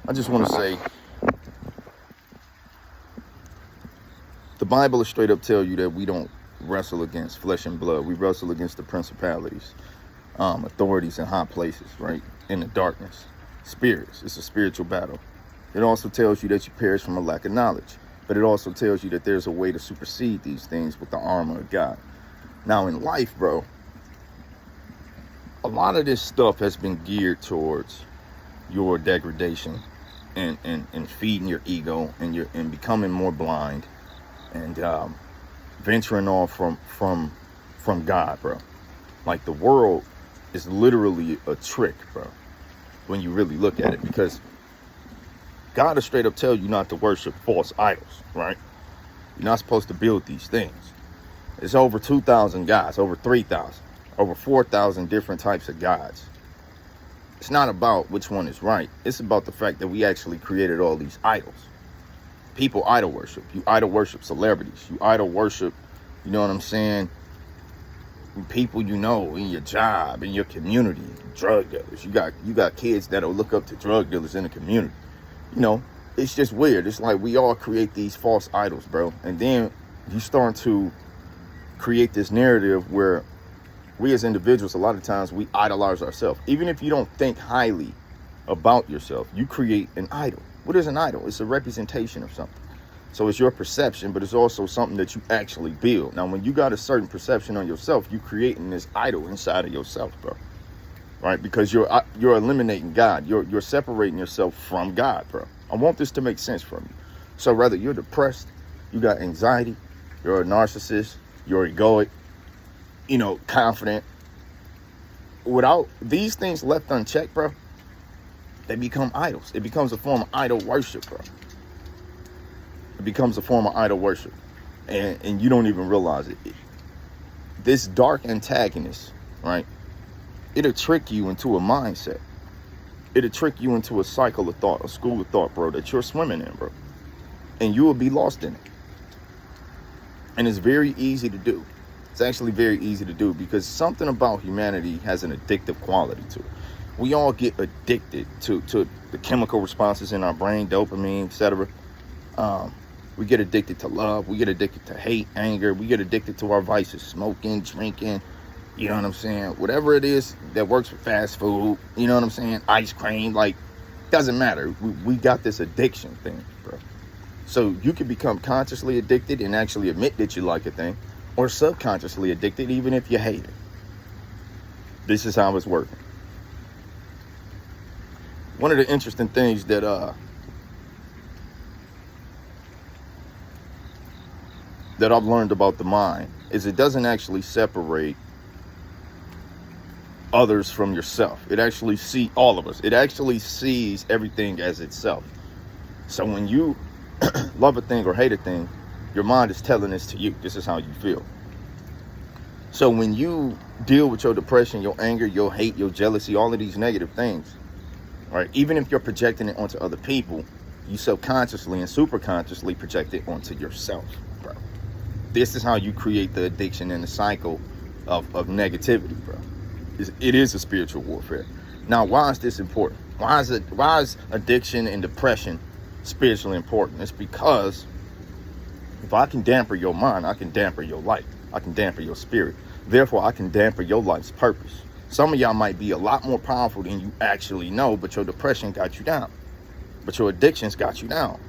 I just want to say, the Bible will straight up tell you that we don't wrestle against flesh and blood. We wrestle against the principalities, authorities in high places, right? In the darkness. Spirits. It's a spiritual battle. It also tells you that you perish from a lack of knowledge. But it also tells you that there's a way to supersede these things with the armor of God. Now in life, bro, a lot of this stuff has been geared towards your degradation and feeding your ego and becoming more blind and venturing off from God, bro. Like, the world is literally a trick, bro, when you really look at it, because God will straight up tell you not to worship false idols, right? You're not supposed to build these things. It's over 2,000 gods, over 3,000, over 4,000 different types of gods. It's not about which one is right. It's about the fact that we actually created all these idols. People idol worship. You idol worship celebrities. You idol worship, you know what I'm saying, people you know in your job, in your community, drug dealers. You got kids that'll look up to drug dealers in the community. You know, it's just weird. It's like we all create these false idols, bro. And then you start to create this narrative where we as individuals, a lot of times we idolize ourselves. Even if you don't think highly about yourself, you create an idol. What is an idol? It's a representation of something. So it's your perception, but it's also something that you actually build. Now, when you got a certain perception on yourself, you're creating this idol inside of yourself, bro. Right? Because you're eliminating God. You're separating yourself from God, bro. I want this to make sense for you. So whether you're depressed, you got anxiety, you're a narcissist, you're egoic, you know, confident. Without these things left unchecked, bro, they become idols. It becomes a form of idol worship, bro. It becomes a form of idol worship. And you don't even realize it. This dark antagonist, right? It'll trick you into a mindset. It'll trick you into a cycle of thought, a school of thought, bro, that you're swimming in, bro. And you will be lost in it. And it's very easy to do. It's actually very easy to do because something about humanity has an addictive quality to it. We all get addicted to the chemical responses in our brain, dopamine, etc. We get addicted to love. We get addicted to hate, anger. We get addicted to our vices, smoking, drinking. You know what I'm saying? Whatever it is that works for fast food, you know what I'm saying? Ice cream, like, doesn't matter. We got this addiction thing, bro. So you can become consciously addicted and actually admit that you like a thing, or subconsciously addicted even if you hate it. This is how it's working. One of the interesting things that I've learned about the mind is it doesn't actually separate others from yourself. It actually sees all of us. It actually sees everything as itself. So when you love a thing or hate a thing, your mind is telling this to you. This is how you feel. So when you deal with your depression, your anger, your hate, your jealousy, all of these negative things, right? Even if you're projecting it onto other people, you subconsciously and superconsciously project it onto yourself, bro. This is how you create the addiction and the cycle of negativity, bro. It is a spiritual warfare. Now, why is this important? Why is addiction and depression spiritually important? It's because if I can damper your mind, I can damper your life. I can damper your spirit. Therefore, I can damper your life's purpose. Some of y'all might be a lot more powerful than you actually know, but your depression got you down. But your addictions got you down.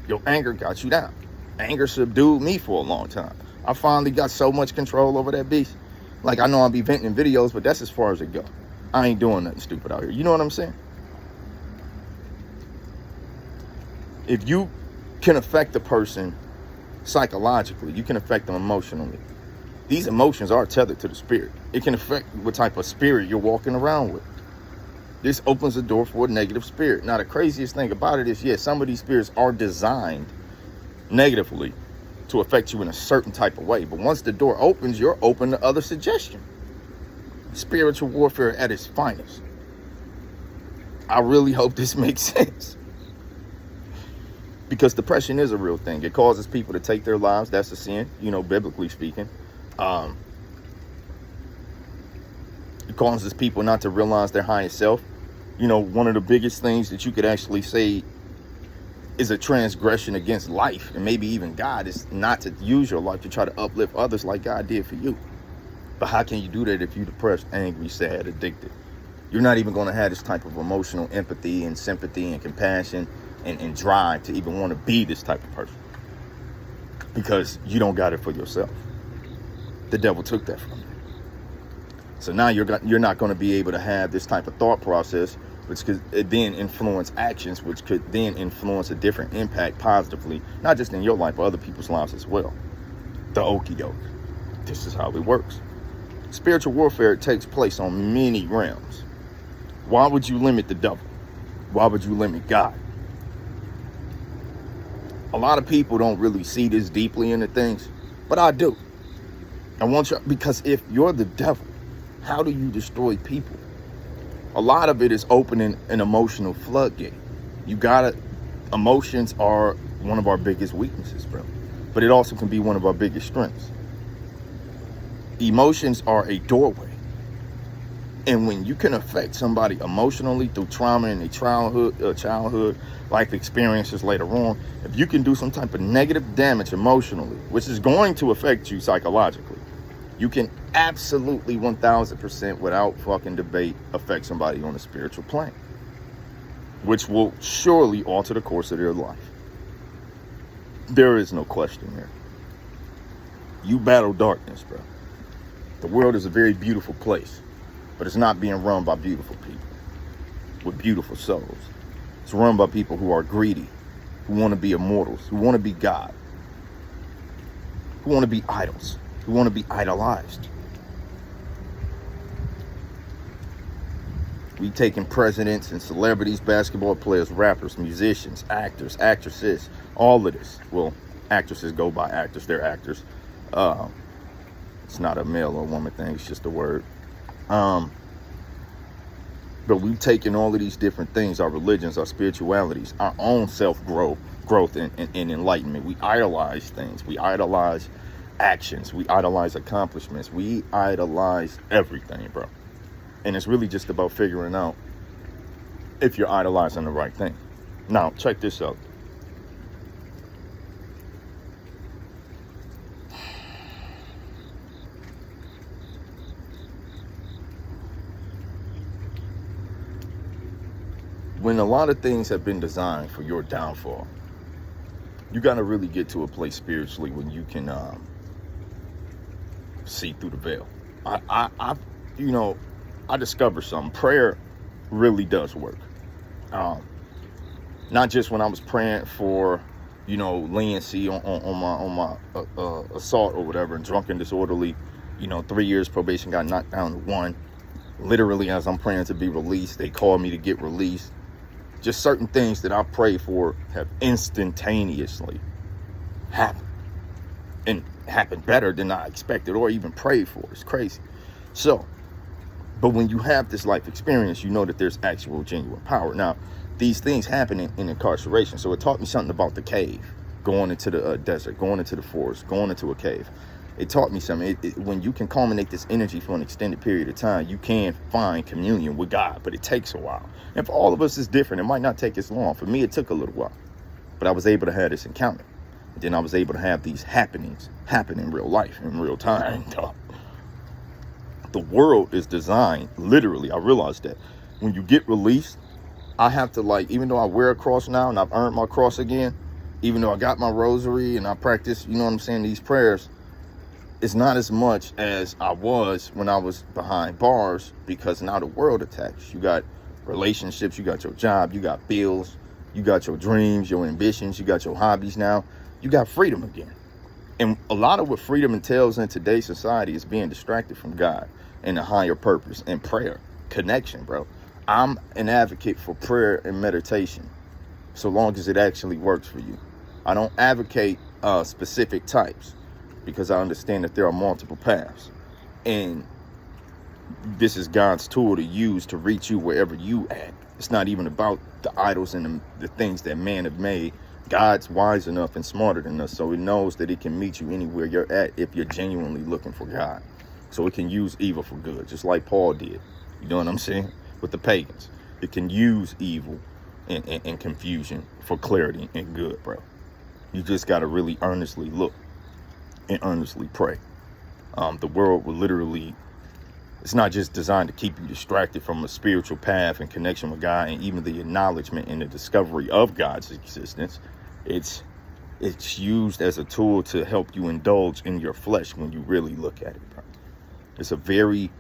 Your anger got you down. Anger subdued me for a long time. I finally got so much control over that beast. Like, I know I'll be venting in videos, but that's as far as it goes. I ain't doing nothing stupid out here. You know what I'm saying? If you can affect the person psychologically, you can affect them emotionally. These emotions are tethered to the spirit. It can affect what type of spirit you're walking around with. This opens the door for a negative spirit. Now, the craziest thing about it is, yes, some of these spirits are designed negatively to affect you in a certain type of way. But once the door opens, you're open to other suggestion. Spiritual warfare at its finest. I really hope this makes sense. Because depression is a real thing. It causes people to take their lives. That's a sin, you know, biblically speaking. It causes people not to realize their highest self. You know, one of the biggest things that you could actually say is a transgression against life and maybe even God, is not to use your life to try to uplift others like God did for you. But how can you do that if you're depressed, angry, sad, addicted? You're not even going to have this type of emotional empathy and sympathy and compassion and drive to even want to be this type of person, because you don't got it for yourself. The devil took that from you. So now you're not going to be able to have this type of thought process, which could then influence actions, which could then influence a different impact positively, not just in your life, but other people's lives as well. The okie doke. This is how it works. Spiritual warfare takes place on many realms. Why would you limit the devil? Why would you limit God? A lot of people don't really see this deeply into things, but I do. I want you, because if you're the devil, how do you destroy people? A lot of it is opening an emotional floodgate. Emotions are one of our biggest weaknesses, bro. But it also can be one of our biggest strengths. Emotions are a doorway. And when you can affect somebody emotionally through trauma in their childhood, life experiences later on, if you can do some type of negative damage emotionally, which is going to affect you psychologically, you can absolutely 1000% without fucking debate affect somebody on a spiritual plane, which will surely alter the course of their life. There is no question here. You battle darkness, bro. The world is a very beautiful place, but it's not being run by beautiful people with beautiful souls. It's run by people who are greedy, who want to be immortals, who want to be God, who want to be idols, who want to be idolized. We've taken presidents and celebrities, basketball players, rappers, musicians, actors, actresses, all of this. Well, actresses go by actors, they're actors. It's not a male or woman thing, it's just a word. But we've taken all of these different things, our religions, our spiritualities, our own self-growth and enlightenment. We idolize things. We idolize actions. We idolize accomplishments. We idolize everything, bro. And it's really just about figuring out if you're idolizing the right thing. Now, check this out. When a lot of things have been designed for your downfall, you got to really get to a place spiritually when you can see through the veil. I discovered something. Prayer really does work. Not just when I was praying for, leniency on my assault or whatever, and drunk and disorderly, 3 years probation got knocked down to 1. Literally, as I'm praying to be released, they called me to get released. Just certain things that I pray for have instantaneously happened, and happened better than I expected or even prayed for. It's crazy. So, but when you have this life experience, you know that there's actual genuine power. Now, these things happen in incarceration. So it taught me something about the cave, going into the desert, going into the forest, going into a cave. It taught me something. When you can culminate this energy for an extended period of time, you can find communion with God, but it takes a while. And for all of us, it's different. It might not take as long. For me, it took a little while, but I was able to have this encounter. And then I was able to have these happenings happen in real life, in real time. The world is designed, literally, I realized that when you get released, I have to, even though I wear a cross now and I've earned my cross again, even though I got my rosary and I practice, these prayers, it's not as much as I was when I was behind bars, because now the world attacks. You got relationships, you got your job, you got bills, you got your dreams, your ambitions, you got your hobbies now. You got freedom again. And a lot of what freedom entails in today's society is being distracted from God and a higher purpose and prayer, connection, bro. I'm an advocate for prayer and meditation, so long as it actually works for you. I don't advocate specific types, because I understand that there are multiple paths. And this is God's tool to use to reach you wherever you at. It's not even about the idols and the things that man have made. God's wise enough and smarter than us, so he knows that it can meet you anywhere you're at if you're genuinely looking for God. So it can use evil for good, just like Paul did. You know what I'm saying? With the pagans. It can use evil and confusion for clarity and good, bro. You just got to really earnestly look and earnestly pray. The world will literally, it's not just designed to keep you distracted from a spiritual path and connection with God, and even the acknowledgement and the discovery of God's existence. It's used as a tool to help you indulge in your flesh when you really look at it, bro. It's a very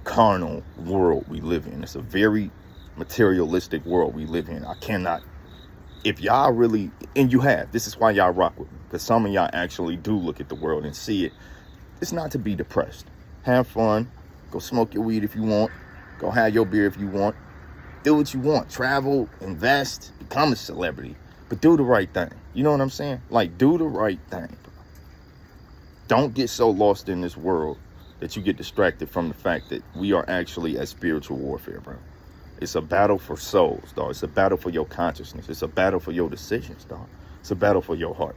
carnal world we live in. It's a very materialistic world we live in. I cannot, if y'all really, and you have, this is why y'all rock with me, because some of y'all actually do look at the world and see it. It's not to be depressed. Have fun. Go smoke your weed if you want. Go have your beer if you want. Do what you want. Travel, invest, become a celebrity. But do the right thing. You know what I'm saying? Like, do the right thing, bro. Don't get so lost in this world that you get distracted from the fact that we are actually at spiritual warfare, bro. It's a battle for souls, dog. It's a battle for your consciousness. It's a battle for your decisions, dog. It's a battle for your heart.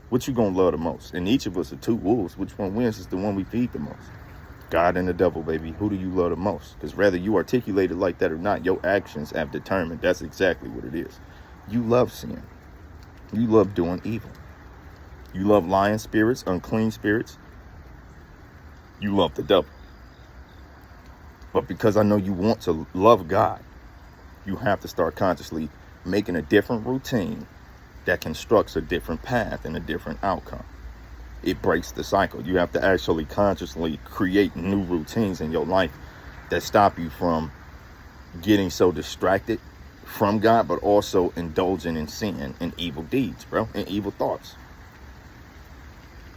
What you gonna love the most? And each of us are two wolves. Which one wins is the one we feed the most. God and the devil, baby. Who do you love the most? Because whether you articulate it like that or not, your actions have determined that's exactly what it is. You love sin. You love doing evil. You love lying spirits, unclean spirits. You love the devil. But because I know you want to love God, you have to start consciously making a different routine that constructs a different path and a different outcome. It breaks the cycle. You have to actually consciously create new routines in your life that stop you from getting so distracted from God, but also indulging in sin and evil deeds, bro, and evil thoughts.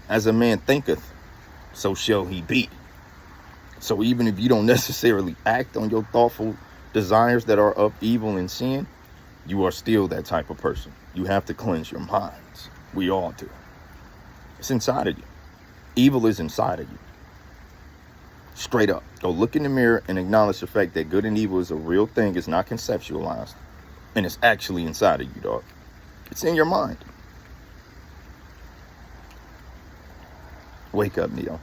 As a man thinketh, so shall he be. So even if you don't necessarily act on your thoughtful desires that are of evil and sin, you are still that type of person. You have to cleanse your minds. We all do. It's inside of you. Evil is inside of you. Straight up. Go look in the mirror and acknowledge the fact that good and evil is a real thing. It's not conceptualized. And it's actually inside of you, dog. It's in your mind. Wake up, Neo.